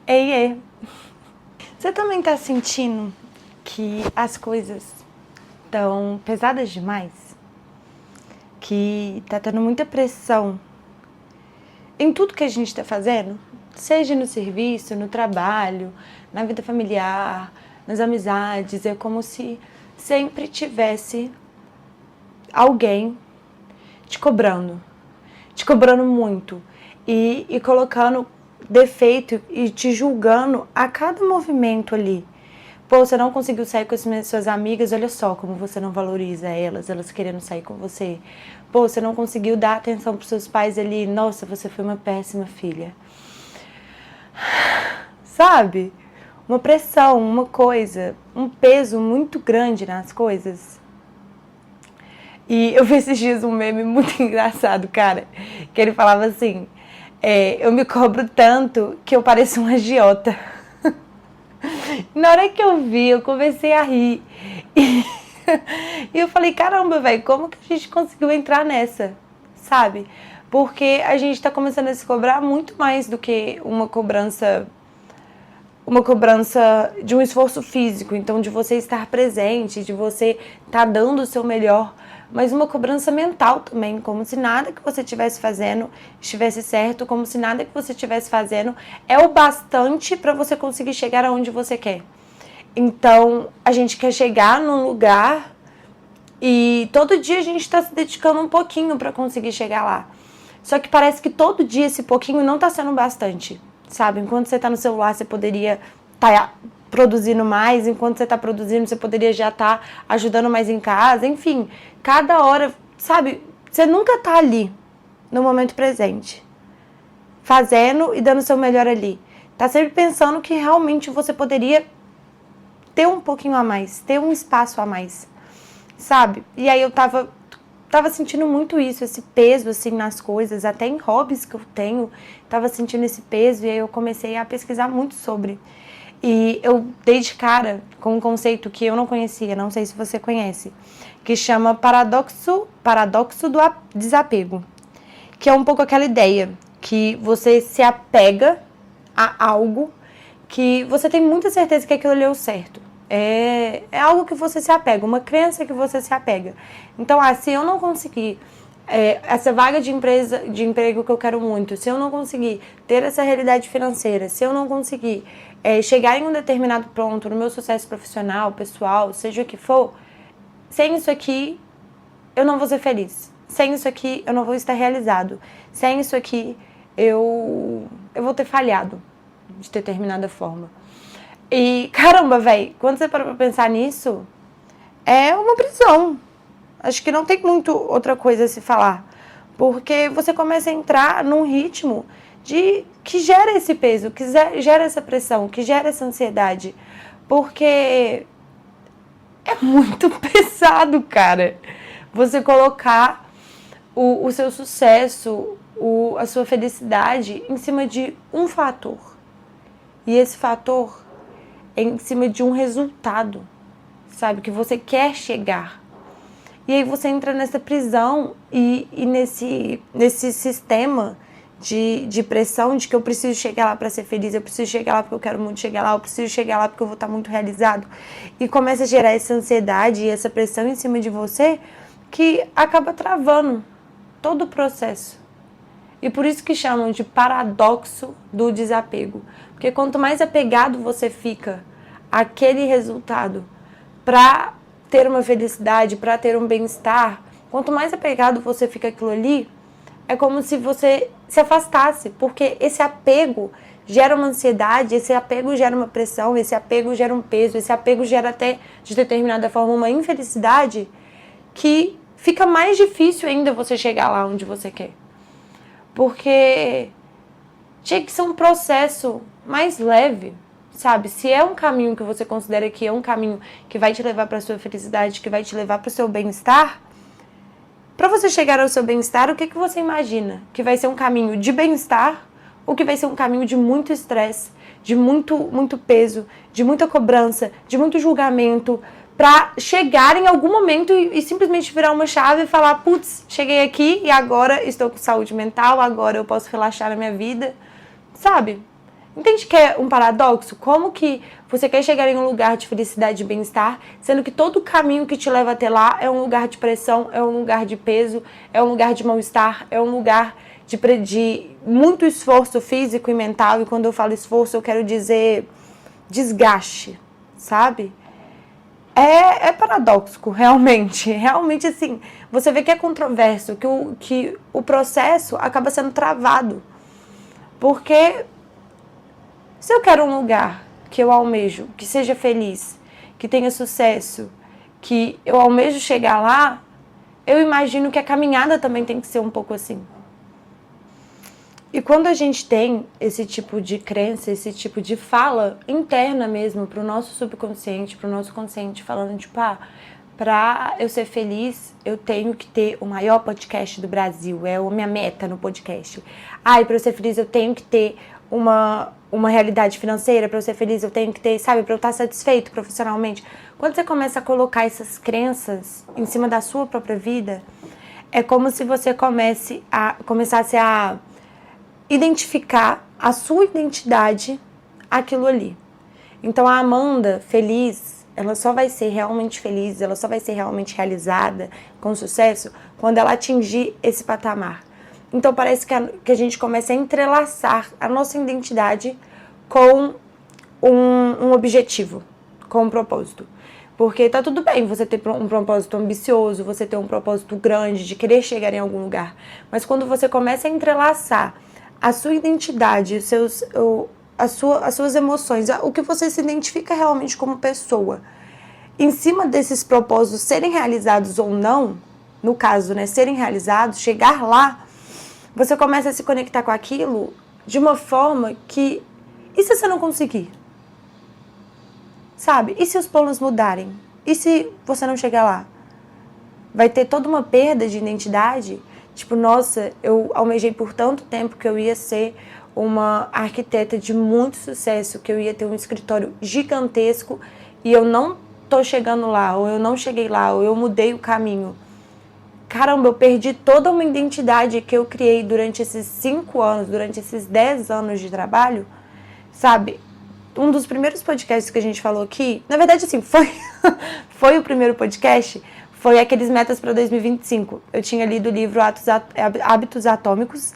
Ei, você também tá sentindo que as coisas estão pesadas demais? Que tá tendo muita pressão em tudo que a gente tá fazendo? Seja no serviço, no trabalho, na vida familiar, nas amizades. É como se sempre tivesse alguém te cobrando muito e colocando defeito e te julgando a cada movimento ali. Pô, você não conseguiu sair com as suas amigas, olha só como você não valoriza elas querendo sair com você. Pô, você não conseguiu dar atenção pros seus pais ali, nossa, você foi uma péssima filha. Sabe? Uma pressão, uma coisa, um peso muito grande nas coisas. E eu vi esses dias um meme muito engraçado, cara, que ele falava assim, eu me cobro tanto que eu pareço um agiota. Na hora que eu vi, eu comecei a rir. E eu falei, caramba, velho, como que a gente conseguiu entrar nessa, sabe? Porque a gente tá começando a se cobrar muito mais do que uma cobrança de um esforço físico, então de você estar presente, de você estar dando o seu melhor, mas uma cobrança mental também, como se nada que você estivesse fazendo estivesse certo, como se nada que você estivesse fazendo é o bastante para você conseguir chegar aonde você quer. Então, a gente quer chegar num lugar e todo dia a gente está se dedicando um pouquinho para conseguir chegar lá. Só que parece que todo dia esse pouquinho não está sendo bastante, sabe? Enquanto você está no celular, você poderia estar produzindo mais. Enquanto você está produzindo, você poderia já estar ajudando mais em casa. Enfim, cada hora, sabe? Você nunca está ali, no momento presente, fazendo e dando o seu melhor ali. Tá sempre pensando que realmente você poderia ter um pouquinho a mais, ter um espaço a mais, sabe? E aí eu tava sentindo muito isso, esse peso, assim, nas coisas, até em hobbies que eu tenho, tava sentindo esse peso, e aí eu comecei a pesquisar muito sobre. E eu dei de cara com um conceito que eu não conhecia, não sei se você conhece, que chama paradoxo do desapego, que é um pouco aquela ideia que você se apega a algo que você tem muita certeza que aquilo ali é o certo. É algo que você se apega, uma crença que você se apega. Então, se eu não conseguir essa vaga de emprego que eu quero muito, se eu não conseguir ter essa realidade financeira, se eu não conseguir chegar em um determinado ponto no meu sucesso profissional, pessoal, seja o que for, sem isso aqui eu não vou ser feliz. Sem isso aqui eu não vou estar realizado. Sem isso aqui eu vou ter falhado de determinada forma. E, caramba, velho, quando você para pra pensar nisso, é uma prisão. Acho que não tem muito outra coisa a se falar. Porque você começa a entrar num ritmo que gera esse peso, que gera essa pressão, que gera essa ansiedade. Porque é muito pesado, cara. Você colocar o seu sucesso, a sua felicidade em cima de um fator. E esse fator em cima de um resultado, sabe? Que você quer chegar. E aí você entra nessa prisão e nesse sistema de pressão de que eu preciso chegar lá para ser feliz, eu preciso chegar lá porque eu quero muito chegar lá, eu preciso chegar lá porque eu vou estar muito realizado. E começa a gerar essa ansiedade e essa pressão em cima de você que acaba travando todo o processo. E por isso que chamam de paradoxo do desapego. Porque quanto mais apegado você fica àquele resultado para ter uma felicidade, para ter um bem-estar, quanto mais apegado você fica àquilo ali, é como se você se afastasse. Porque esse apego gera uma ansiedade, esse apego gera uma pressão, esse apego gera um peso, esse apego gera até, de determinada forma, uma infelicidade que fica mais difícil ainda você chegar lá onde você quer. Porque tinha que ser um processo mais leve, sabe? Se é um caminho que você considera que é um caminho que vai te levar para a sua felicidade, que vai te levar para o seu bem-estar, para você chegar ao seu bem-estar, o que você imagina? Que vai ser um caminho de bem-estar ou que vai ser um caminho de muito estresse, de muito peso, de muita cobrança, de muito julgamento, para chegar em algum momento e simplesmente virar uma chave e falar, putz, cheguei aqui e agora estou com saúde mental, agora eu posso relaxar na minha vida, sabe? Entende que é um paradoxo? Como que você quer chegar em um lugar de felicidade e bem-estar, sendo que todo o caminho que te leva até lá é um lugar de pressão, é um lugar de peso, é um lugar de mal-estar, é um lugar de muito esforço físico e mental. E quando eu falo esforço, eu quero dizer desgaste, sabe? É paradoxo, realmente. Realmente, assim, você vê que é controverso, que o processo acaba sendo travado. Porque se eu quero um lugar que eu almejo, que seja feliz, que tenha sucesso, que eu almejo chegar lá, eu imagino que a caminhada também tem que ser um pouco assim. E quando a gente tem esse tipo de crença, esse tipo de fala interna mesmo para o nosso subconsciente, para o nosso consciente, falando tipo, para eu ser feliz, eu tenho que ter o maior podcast do Brasil, é a minha meta no podcast. E para eu ser feliz, eu tenho que ter uma realidade financeira, para eu ser feliz, eu tenho que ter, sabe, para eu estar satisfeito profissionalmente. Quando você começa a colocar essas crenças em cima da sua própria vida, é como se você começasse a identificar a sua identidade aquilo ali. Então a Amanda feliz, ela só vai ser realmente feliz, ela só vai ser realmente realizada com sucesso quando ela atingir esse patamar. Então parece que a gente começa a entrelaçar a nossa identidade com um objetivo, com um propósito. Porque tá tudo bem você ter um propósito ambicioso, você ter um propósito grande de querer chegar em algum lugar. Mas quando você começa a entrelaçar a sua identidade, as suas emoções, o que você se identifica realmente como pessoa, em cima desses propósitos serem realizados ou não, no caso, né, serem realizados, chegar lá, você começa a se conectar com aquilo de uma forma que... E se você não conseguir? Sabe? E se os planos mudarem? E se você não chegar lá? Vai ter toda uma perda de identidade? Tipo, nossa, eu almejei por tanto tempo que eu ia ser uma arquiteta de muito sucesso, que eu ia ter um escritório gigantesco e eu não tô chegando lá, ou eu não cheguei lá, ou eu mudei o caminho. Caramba, eu perdi toda uma identidade que eu criei durante esses 5 anos, durante esses 10 anos de trabalho, sabe? Um dos primeiros podcasts que a gente falou aqui, na verdade, assim, foi o primeiro podcast, foi aqueles metas para 2025. Eu tinha lido o livro Hábitos Atômicos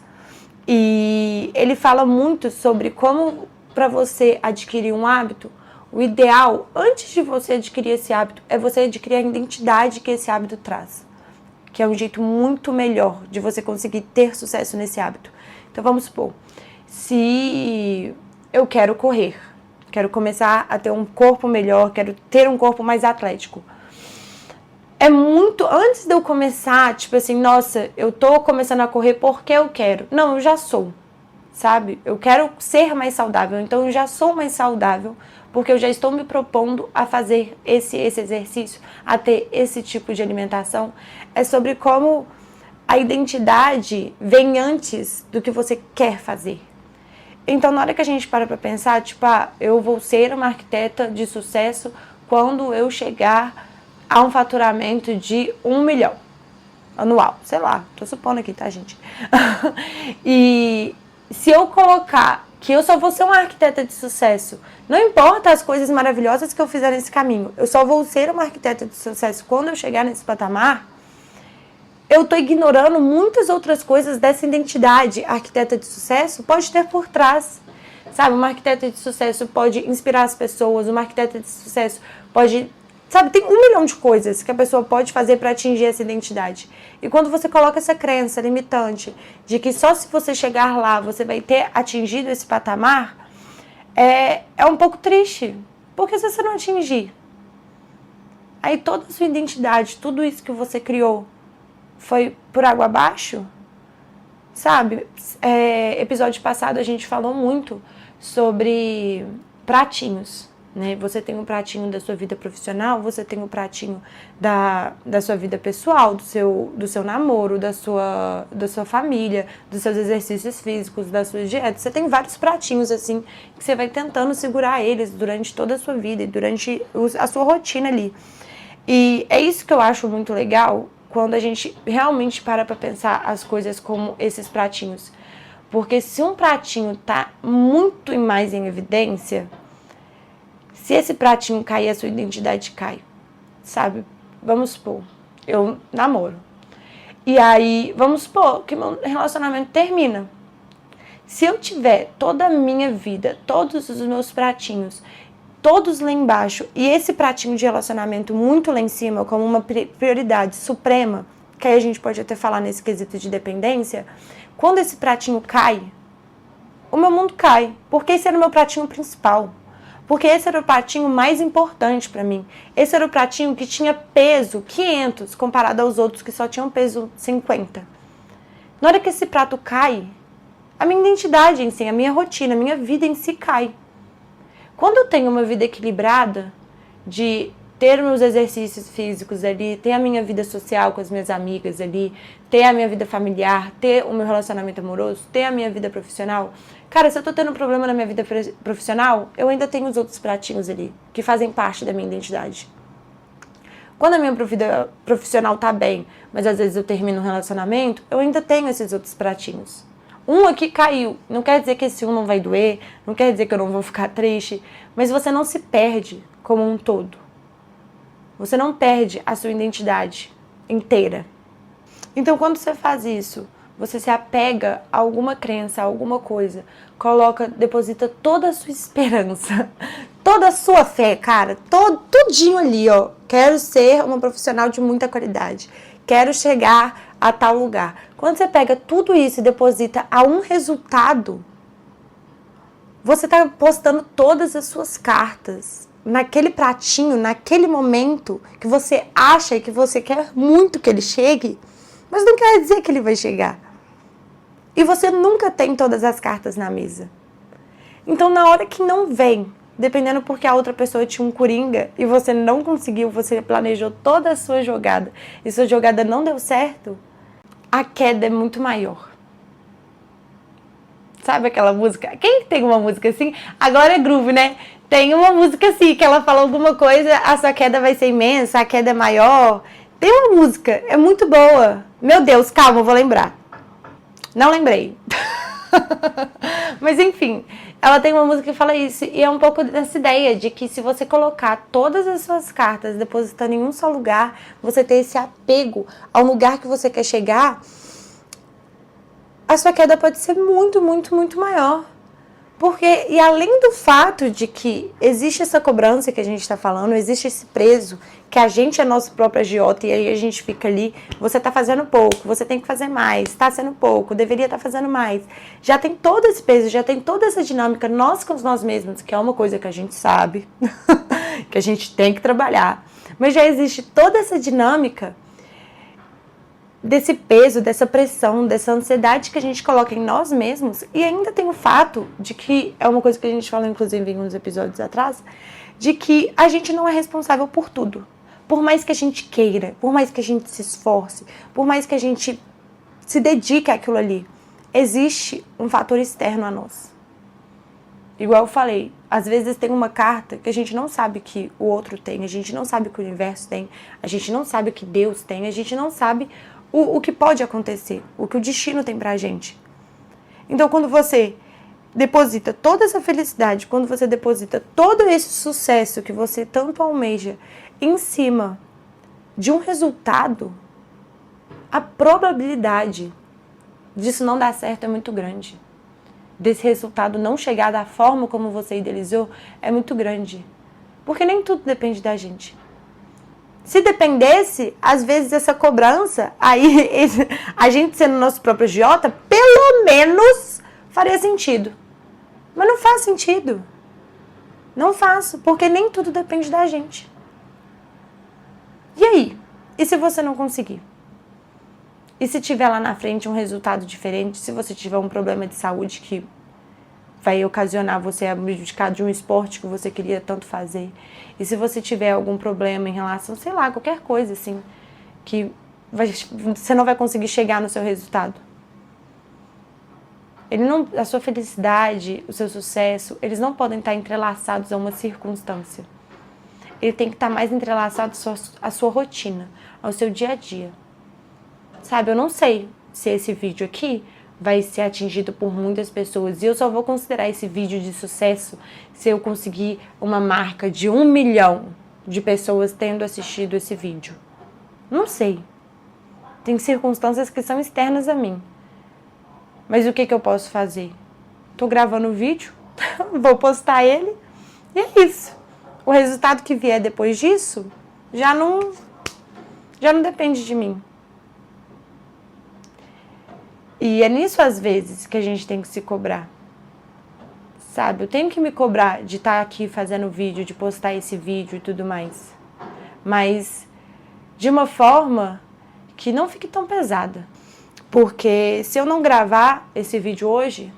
e ele fala muito sobre como, para você adquirir um hábito, o ideal, antes de você adquirir esse hábito, é você adquirir a identidade que esse hábito traz, que é um jeito muito melhor de você conseguir ter sucesso nesse hábito. Então vamos supor, se eu quero correr, quero começar a ter um corpo melhor, quero ter um corpo mais atlético. É muito... Antes de eu começar, tipo assim, nossa, eu tô começando a correr porque eu quero. Não, eu já sou, sabe? Eu quero ser mais saudável, então eu já sou mais saudável porque eu já estou me propondo a fazer esse exercício, a ter esse tipo de alimentação. É sobre como a identidade vem antes do que você quer fazer. Então, na hora que a gente para pensar, tipo, eu vou ser uma arquiteta de sucesso quando eu chegar a um faturamento de 1 milhão anual. Sei lá, tô supondo aqui, tá, gente? E se eu colocar que eu só vou ser uma arquiteta de sucesso, não importa as coisas maravilhosas que eu fizer nesse caminho, eu só vou ser uma arquiteta de sucesso quando eu chegar nesse patamar, eu tô ignorando muitas outras coisas dessa identidade. A arquiteta de sucesso pode ter por trás, sabe? Uma arquiteta de sucesso pode inspirar as pessoas, uma arquiteta de sucesso pode... Sabe, tem 1 milhão de coisas que a pessoa pode fazer para atingir essa identidade. E quando você coloca essa crença limitante de que só se você chegar lá você vai ter atingido esse patamar, é um pouco triste. Porque se você não atingir, aí toda a sua identidade, tudo isso que você criou, foi por água abaixo, sabe? Episódio passado a gente falou muito sobre pratinhos, né? Você tem um pratinho da sua vida profissional, você tem um pratinho da sua vida pessoal, do seu namoro, da sua família, dos seus exercícios físicos, das suas dietas. Você tem vários pratinhos assim que você vai tentando segurar eles durante toda a sua vida e durante a sua rotina ali. E é isso que eu acho muito legal quando a gente realmente para pensar as coisas como esses pratinhos. Porque se um pratinho tá muito mais em evidência, se esse pratinho cair, a sua identidade cai, sabe? Vamos supor, eu namoro. E aí, vamos supor que meu relacionamento termina. Se eu tiver toda a minha vida, todos os meus pratinhos, todos lá embaixo, e esse pratinho de relacionamento muito lá em cima, como uma prioridade suprema, que aí a gente pode até falar nesse quesito de dependência, quando esse pratinho cai, o meu mundo cai, porque esse era o meu pratinho principal. Porque esse era o pratinho mais importante para mim. Esse era o pratinho que tinha peso 500, comparado aos outros que só tinham peso 50. Na hora que esse prato cai, a minha identidade em si, a minha rotina, a minha vida em si cai. Quando eu tenho uma vida equilibrada, de ter meus exercícios físicos ali, ter a minha vida social com as minhas amigas ali, ter a minha vida familiar, ter o meu relacionamento amoroso, ter a minha vida profissional. Cara, se eu tô tendo um problema na minha vida profissional, eu ainda tenho os outros pratinhos ali, que fazem parte da minha identidade. Quando a minha vida profissional tá bem, mas às vezes eu termino um relacionamento, eu ainda tenho esses outros pratinhos. Um aqui caiu, não quer dizer que esse um não vai doer, não quer dizer que eu não vou ficar triste, mas você não se perde como um todo. Você não perde a sua identidade inteira. Então, quando você faz isso, você se apega a alguma crença, a alguma coisa, deposita toda a sua esperança, toda a sua fé, cara, tudinho ali, ó. Quero ser uma profissional de muita qualidade. Quero chegar a tal lugar. Quando você pega tudo isso e deposita a um resultado, você está postando todas as suas cartas naquele pratinho, naquele momento que você acha e que você quer muito que ele chegue, mas não quer dizer que ele vai chegar. E você nunca tem todas as cartas na mesa. Então, na hora que não vem, dependendo porque a outra pessoa tinha um coringa e você não conseguiu, você planejou toda a sua jogada e sua jogada não deu certo, a queda é muito maior. Sabe aquela música? Quem tem uma música assim? Agora é groove, né? Tem uma música assim, que ela fala alguma coisa, a sua queda vai ser imensa, a queda é maior. Tem uma música, é muito boa. Meu Deus, calma, eu vou lembrar. Não lembrei. Mas enfim, ela tem uma música que fala isso. E é um pouco dessa ideia de que se você colocar todas as suas cartas depositando em um só lugar, você ter esse apego ao lugar que você quer chegar, a sua queda pode ser muito, muito, muito maior. Porque, e além do fato de que existe essa cobrança que a gente está falando, existe esse preso, que a gente é nosso próprio agiota e aí a gente fica ali, você está fazendo pouco, você tem que fazer mais, está sendo pouco, deveria estar fazendo mais. Já tem todo esse peso, já tem toda essa dinâmica, nós com nós mesmos, que é uma coisa que a gente sabe, que a gente tem que trabalhar. Mas já existe toda essa dinâmica desse peso, dessa pressão, dessa ansiedade que a gente coloca em nós mesmos, e ainda tem o fato de que, é uma coisa que a gente falou inclusive em uns episódios atrás, de que a gente não é responsável por tudo. Por mais que a gente queira, por mais que a gente se esforce, por mais que a gente se dedique àquilo ali, existe um fator externo a nós. Igual eu falei, às vezes tem uma carta que a gente não sabe que o outro tem, a gente não sabe que o universo tem, a gente não sabe que Deus tem, a gente não sabe o que pode acontecer, o que o destino tem pra gente. Então, quando você deposita toda essa felicidade, quando você deposita todo esse sucesso que você tanto almeja em cima de um resultado, a probabilidade disso não dar certo é muito grande. Desse resultado não chegar da forma como você idealizou é muito grande. Porque nem tudo depende da gente. Se dependesse, às vezes, essa cobrança, aí a gente sendo nosso próprio agiota, pelo menos faria sentido. Mas não faz sentido. Não faço, porque nem tudo depende da gente. E aí? E se você não conseguir? E se tiver lá na frente um resultado diferente, se você tiver um problema de saúde que vai ocasionar você abdicar de um esporte que você queria tanto fazer. E se você tiver algum problema em relação, sei lá, qualquer coisa assim, que você não vai conseguir chegar no seu resultado. A sua felicidade, o seu sucesso, eles não podem estar entrelaçados a uma circunstância. Ele tem que estar mais entrelaçado à sua rotina, ao seu dia a dia. Sabe, eu não sei se esse vídeo aqui vai ser atingido por muitas pessoas. E eu só vou considerar esse vídeo de sucesso se eu conseguir uma marca de 1 milhão de pessoas tendo assistido esse vídeo. Não sei. Tem circunstâncias que são externas a mim. Mas o que eu posso fazer? Tô gravando o vídeo, vou postar ele, e é isso. O resultado que vier depois disso já não depende de mim. E é nisso, às vezes, que a gente tem que se cobrar. Sabe? Eu tenho que me cobrar de estar aqui fazendo vídeo, de postar esse vídeo e tudo mais. Mas de uma forma que não fique tão pesada. Porque se eu não gravar esse vídeo hoje,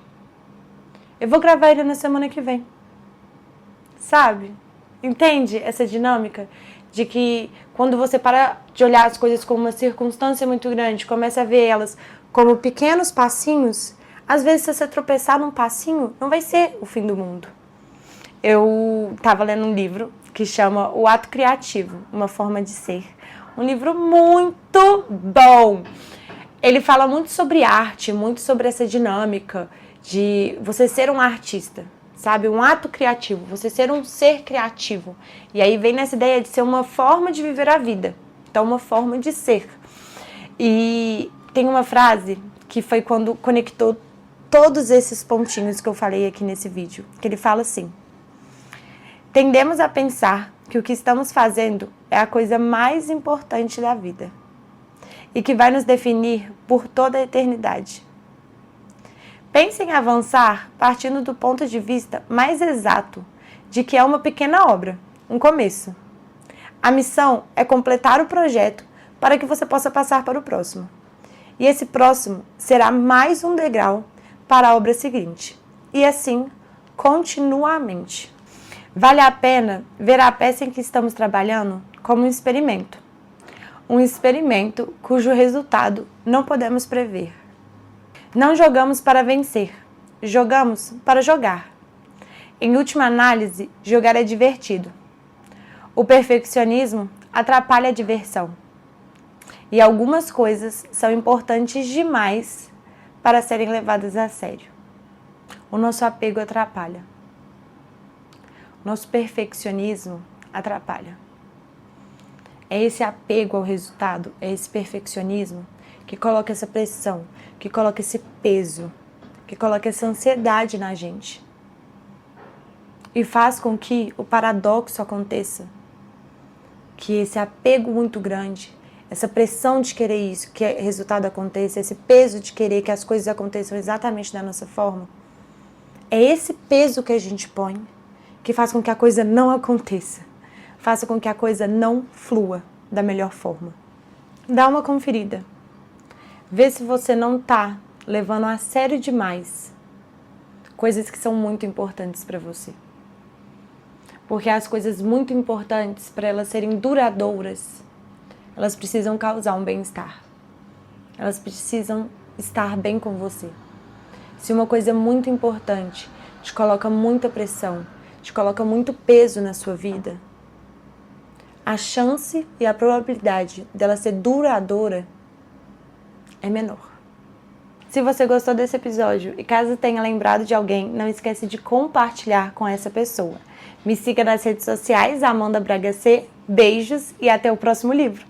eu vou gravar ele na semana que vem. Sabe? Entende essa dinâmica? De que quando você para de olhar as coisas como uma circunstância muito grande, começa a ver elas como pequenos passinhos, às vezes se você tropeçar num passinho, não vai ser o fim do mundo. Eu estava lendo um livro que chama O Ato Criativo, Uma Forma de Ser. Um livro muito bom. Ele fala muito sobre arte, muito sobre essa dinâmica de você ser um artista, sabe? Um ato criativo, você ser um ser criativo. E aí vem nessa ideia de ser uma forma de viver a vida. Então, uma forma de ser. E tem uma frase que foi quando conectou todos esses pontinhos que eu falei aqui nesse vídeo, que ele fala assim: tendemos a pensar que o que estamos fazendo é a coisa mais importante da vida e que vai nos definir por toda a eternidade. Pense em avançar partindo do ponto de vista mais exato de que é uma pequena obra, um começo. A missão é completar o projeto para que você possa passar para o próximo. E esse próximo será mais um degrau para a obra seguinte. E assim, continuamente. Vale a pena ver a peça em que estamos trabalhando como um experimento. Um experimento cujo resultado não podemos prever. Não jogamos para vencer, jogamos para jogar. Em última análise, jogar é divertido. O perfeccionismo atrapalha a diversão. E algumas coisas são importantes demais para serem levadas a sério. O nosso apego atrapalha. O nosso perfeccionismo atrapalha. É esse apego ao resultado, é esse perfeccionismo que coloca essa pressão, que coloca esse peso, que coloca essa ansiedade na gente. E faz com que o paradoxo aconteça. Que esse apego muito grande, essa pressão de querer isso, que o resultado aconteça, esse peso de querer que as coisas aconteçam exatamente da nossa forma, é esse peso que a gente põe que faz com que a coisa não aconteça, faça com que a coisa não flua da melhor forma. Dá uma conferida. Vê se você não está levando a sério demais coisas que são muito importantes para você. Porque as coisas muito importantes, para elas serem duradouras, elas precisam causar um bem-estar. Elas precisam estar bem com você. Se uma coisa muito importante te coloca muita pressão, te coloca muito peso na sua vida, a chance e a probabilidade dela ser duradoura é menor. Se você gostou desse episódio e caso tenha lembrado de alguém, não esquece de compartilhar com essa pessoa. Me siga nas redes sociais, Amanda Braga C. Beijos e até o próximo livro.